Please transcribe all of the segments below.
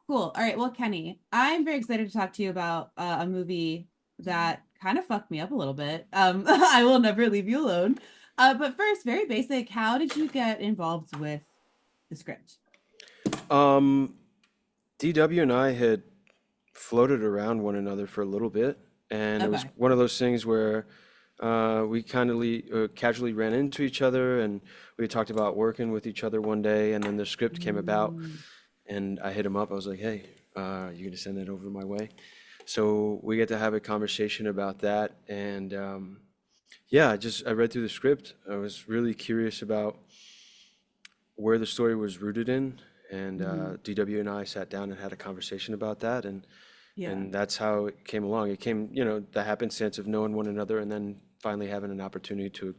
Cool. All right. Well, Kenny, I'm very excited to talk to you about a movie that kind of fucked me up a little bit. I will never leave you alone. But first, very basic, how did you get involved with the script? Um, DW and I had floated around one another for a little bit, and it was Okay. one of those things where we kind of casually ran into each other, and we talked about working with each other one day, and then the script came about, Mm, and I hit him up. I was like, "Hey, you gonna send that over my way?" So we get to have a conversation about that, and yeah, I read through the script. I was really curious about where the story was rooted in, and mhm. DW and I sat down and had a conversation about that, Yeah. and that's how it came along. It came, the happenstance of knowing one another, and then finally having an opportunity to,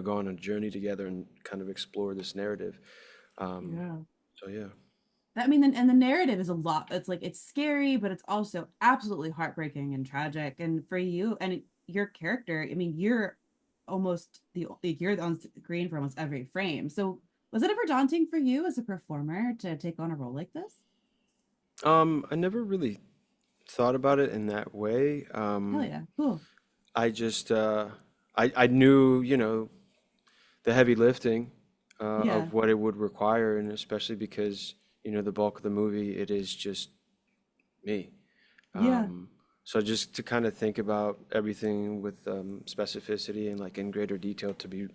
go on a journey together and kind of explore this narrative. Um, Yeah. so yeah. I mean, and the narrative is a lot. It's like it's scary, but it's also absolutely heartbreaking and tragic. And for you and your character, I mean, you're almost like you're on screen for almost every frame. So was it ever daunting for you as a performer to take on a role like this? I never really thought about it in that way. Hell yeah, cool. I just, I knew, the heavy lifting Yeah, of what it would require, and especially because, the bulk of the movie, it is just me. yeah, Um, so just to kind of think about everything with specificity and like in greater detail to be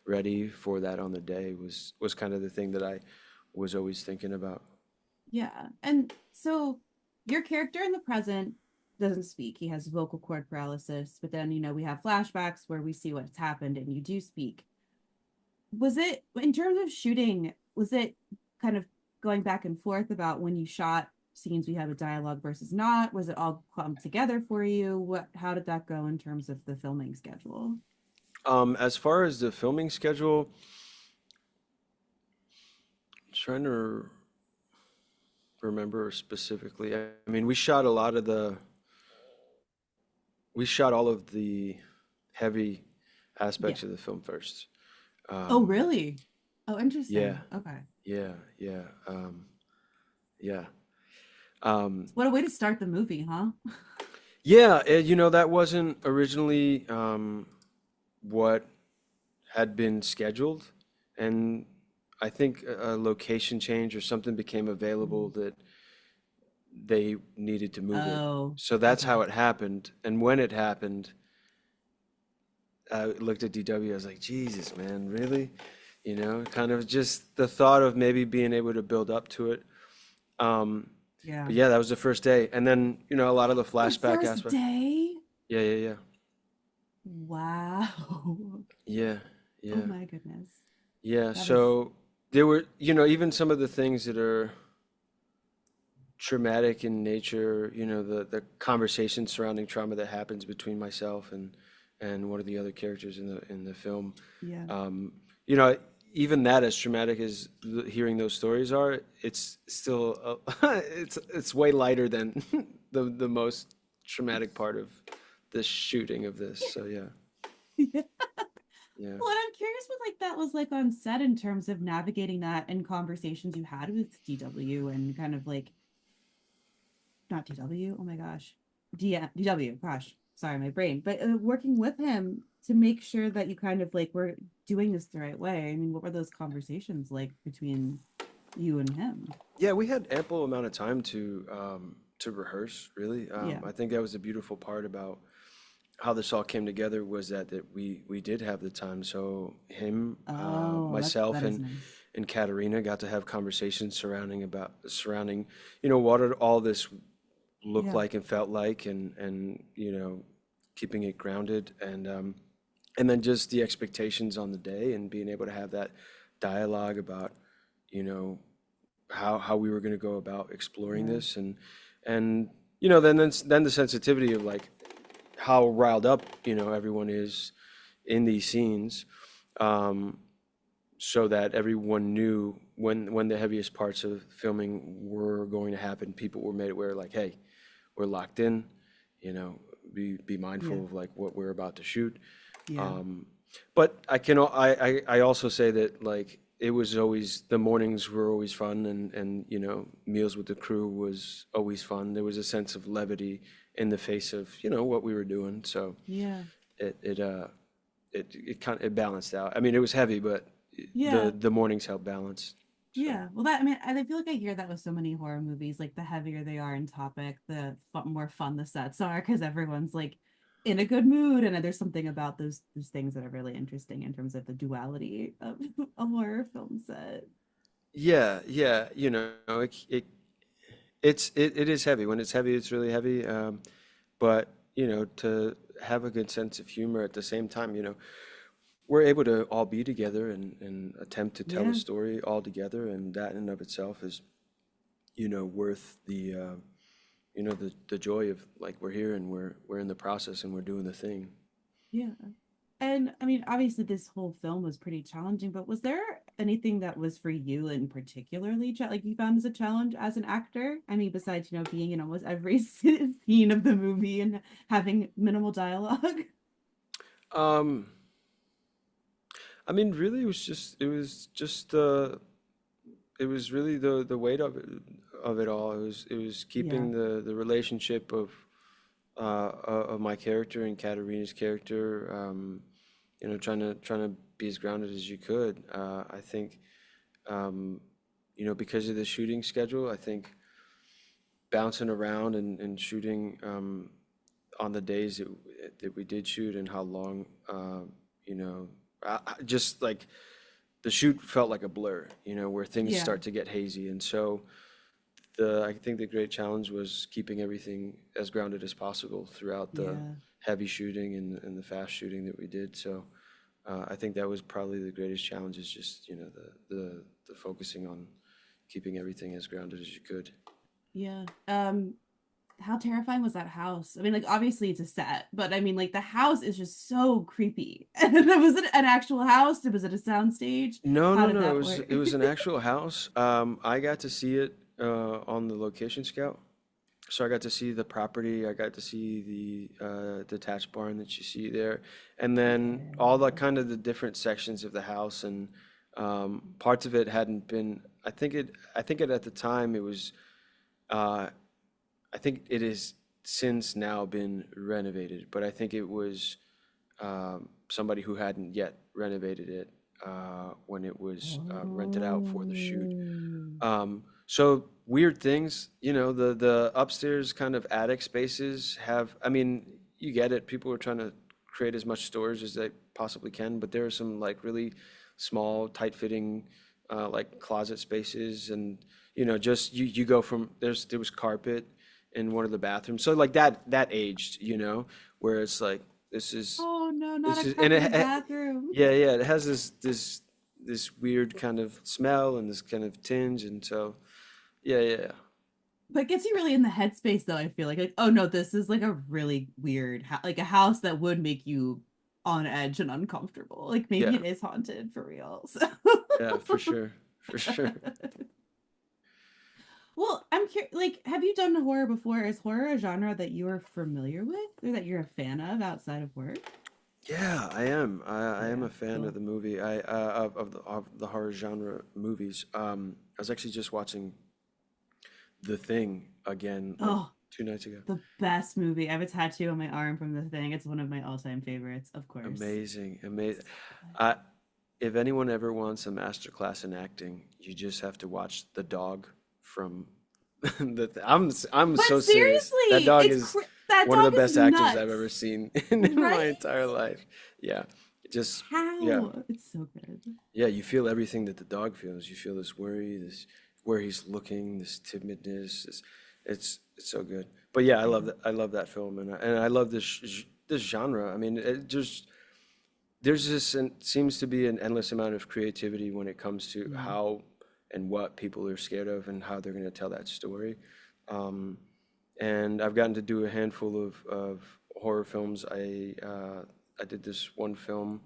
ready for that on the day was kind of the thing that I was always thinking about. yeah. And so your character in the present doesn't speak. He has vocal cord paralysis, but then we have flashbacks where we see what's happened and you do speak. Was it in terms of shooting, was it kind of going back and forth about when you shot scenes we have a dialogue versus not? Was it all come together for you? How did that go in terms of the filming schedule? As far as the filming schedule, trying to remember specifically. I mean, we shot all of the heavy Yeah. aspects of the film first. Oh, Um, really? Oh, yeah, interesting. Okay. yeah, yeah. Um, What a way to start the movie, huh? yeah, that wasn't originally what had been scheduled, and I think a location change or something became available Mhm. that they needed to move it. Oh, So that's how okay. it happened. And when it happened, I looked at DW. I was like, Jesus, man, really? Kind of just the thought of maybe being able to build up to it. Um, Yeah. but yeah, that was the first day. And then, a lot of the The flashback first aspect. day? Yeah, yeah, yeah. Wow. Yeah, Oh yeah. my goodness. Yeah. That is, So there were, even some of the things that are traumatic in nature, the conversation surrounding trauma that happens between myself and one of the other characters in the film. yeah. Um, you know, even that, as traumatic as hearing those stories are, it's still it's way lighter than the most traumatic part of the shooting of this. So yeah, Yeah. yeah. Well, and I'm curious what like that was like on set in terms of navigating that and conversations you had with DW and kind of like not DW. Oh my gosh, DW. Gosh, sorry, my brain. But working with him to make sure that you kind of like were doing this the right way. I mean, what were those conversations like between you and him? Yeah, we had ample amount of time to rehearse, really. Yeah. I think that was the beautiful part about how this all came together was that we did have the time. So him, Oh, myself, that is and nice. Katerina got to have conversations surrounding, what did all this look Yeah. like and felt like, and keeping it grounded, and then just the expectations on the day and being able to have that dialogue about, you know, how we were going to go about exploring Yeah. this, and then the sensitivity of like how riled up everyone is in these scenes, um, so that everyone knew when the heaviest parts of filming were going to happen. People were made aware, like, hey, we're locked in. Be Yeah. mindful of like what we're about to shoot. Yeah. Um, but I also say that like it was always the mornings were always fun, and meals with the crew was always fun. There was a sense of levity in the face of what we were doing. So Yeah. it it uh it kind of it balanced out. I mean, it was heavy, but Yeah. the mornings helped balance. So Yeah. Well, that, I mean, I feel like I hear that with so many horror movies. Like, the heavier they are in topic, the more fun the sets are, because everyone's like in a good mood, and there's something about those things that are really interesting in terms of the duality of a horror film set. yeah, yeah, it is heavy. When it's heavy, it's really heavy. But to have a good sense of humor at the same time, we're able to all be together and attempt to tell a Yeah. story all together, and that in and of itself is, worth the joy of, like, we're here and we're in the process and we're doing the thing. Yeah. And I mean, obviously, this whole film was pretty challenging, but was there anything that was for you in particularly like you found as a challenge as an actor? I mean, besides, being in almost every scene of the movie and having minimal dialogue. Um, I mean, really, it was really the weight of it all. It was Yeah. keeping the relationship of my character and Katerina's character. Trying to be as grounded as you could. I think, um, because of the shooting schedule, I think bouncing around and shooting on the days that we did shoot and how long, you know, just like the shoot felt like a blur, where things Yeah. start to get hazy. And so I think the great challenge was keeping everything as grounded as possible throughout the Yeah. heavy shooting and the fast shooting that we did. So I think that was probably the greatest challenge, is just, the focusing on keeping everything as grounded as you could. Yeah. How terrifying was that house? I mean, like, obviously it's a set, but I mean, like, the house is just so creepy. Was it an actual house? Was it a soundstage? No, How no, did no. It that was work? it was an actual house. I got to see it on the location scout. So I got to see the property. I got to see the detached barn that you see there, and then all the kind of the different sections of the house, and parts of it hadn't been. I think it at the time it was. Uh, I think it has since now been renovated, but I think it was somebody who hadn't yet renovated it when it was rented out for the shoot. Oh. So weird things, the upstairs kind of attic spaces have, I mean, you get it. People are trying to create as much storage as they possibly can, but there are some like really small, tight-fitting like closet spaces, and just you go from there was carpet in one of the bathrooms, so like that aged, where it's like this is Oh no, not this a is and carpeted bathroom. yeah, yeah, it has this weird kind of smell and this kind of tinge, and so yeah, yeah, yeah. But gets you really in the headspace though, I feel like, oh no, this is like a really weird like a house that would make you on edge and uncomfortable. Like, maybe Yeah, it is haunted for real. So yeah, for sure, for sure. well, I'm curious, like, have you done horror before? Is horror a genre that you are familiar with or that you're a fan of outside of work? Yeah, I am. I am Yeah, a fan of cool. the movie. Of the horror genre movies. I was actually just watching The Thing again like Oh, 2 nights ago. the best movie. I have a tattoo on my arm from The Thing. It's one of my all-time favorites, of course. Amazing, amazing. So good. I If anyone ever wants a master class in acting, you just have to watch the dog from I'm But so serious. That seriously, dog is that one of dog the is best actors I've ever nuts, seen in my right? entire life. Yeah. Just yeah. How? It's so good. Yeah, you feel everything that the dog feels. You feel this worry, this where he's looking, this timidness. It's so good. But yeah, I Yeah. love that. I love that film, and I love this genre. I mean, there's this seems to be an endless amount of creativity when it comes to Yeah. how and what people are scared of and how they're going to tell that story. Um, and I've gotten to do a handful of horror films. I did this one film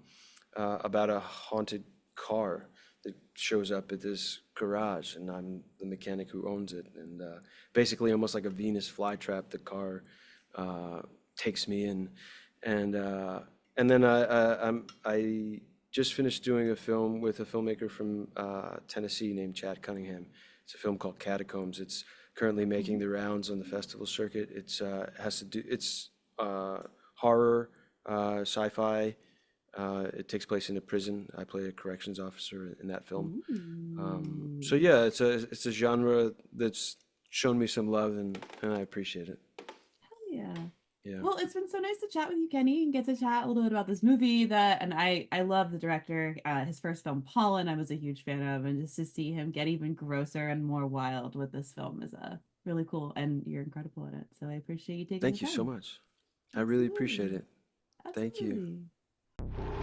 about a haunted car that shows up at this garage, and I'm the mechanic who owns it. And basically, almost like a Venus flytrap, the car uh, takes me in, and and then I just finished doing a film with a filmmaker from Tennessee named Chad Cunningham. It's a film called Catacombs. It's currently making Mhm. the rounds on the festival circuit. It's horror, sci-fi. It takes place in a prison. I play a corrections officer in that film. So Ooh. yeah, it's a genre that's shown me some love, and I appreciate it. Yeah. Yeah. Well, it's been so nice to chat with you, Kenny, and get to chat a little bit about this movie that, and I love the director. His first film, Pollen, I was a huge fan of, and just to see him get even grosser and more wild with this film is really cool, and you're incredible at it. So I appreciate you taking the Thank you so time. much. I really appreciate Absolutely. it. Thank you. Absolutely.